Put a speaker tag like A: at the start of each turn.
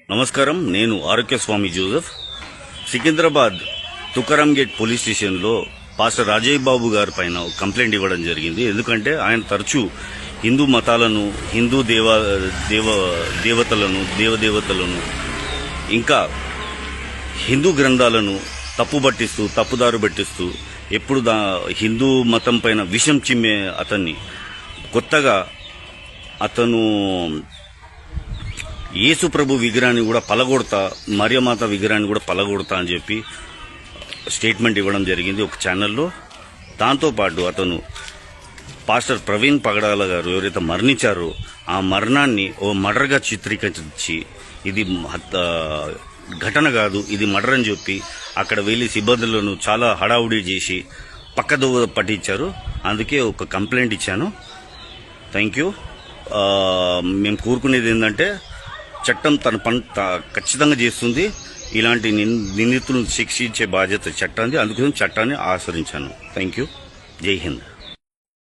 A: నమస్కారం. నేను Arogyaswamy Joseph. Secunderabad Tukaram gate police స్టేషన్లో పాస్టర్ రాజయ్య బాబు గారి పైన కంప్లైంట్ ఇవ్వడం జరిగింది. ఎందుకంటే ఆయన తరచూ హిందూ మతాలను, హిందూ దేవదేవతలను ఇంకా హిందూ గ్రంథాలను తప్పుదారు పట్టిస్తూ ఎప్పుడు హిందూ మతం పైన విషం చిమ్మే అతన్ని కొత్తగా అతను యేసు ప్రభు విగ్రహాన్ని కూడా పలగొడతా, మరియమాత విగ్రహాన్ని కూడా పలగొడతా అని చెప్పి స్టేట్మెంట్ ఇవ్వడం జరిగింది ఒక ఛానల్లో. దాంతోపాటు అతను పాస్టర్ ప్రవీణ్ పగడాల గారు ఎవరైతే మరణించారో ఆ మరణాన్ని ఓ మర్డర్గా చిత్రీకరించి ఇది ఘటన కాదు, ఇది మర్డర్ అని చెప్పి అక్కడ వెళ్లి సిబ్బందులను చాలా హడావుడి చేసి పక్కదోవ పట్టించారు. అందుకే ఒక కంప్లైంట్ ఇచ్చాను. Thank you. మేము కోరుకునేది ఏంటంటే చట్టం తన పని ఖచ్చితంగా చేస్తుంది. ఇలాంటి నిందితులను శిక్షించే బాధ్యత చట్టాన్ని, అందుకోసం చట్టాన్ని ఆచరించాను. Thank you. జై హింద్.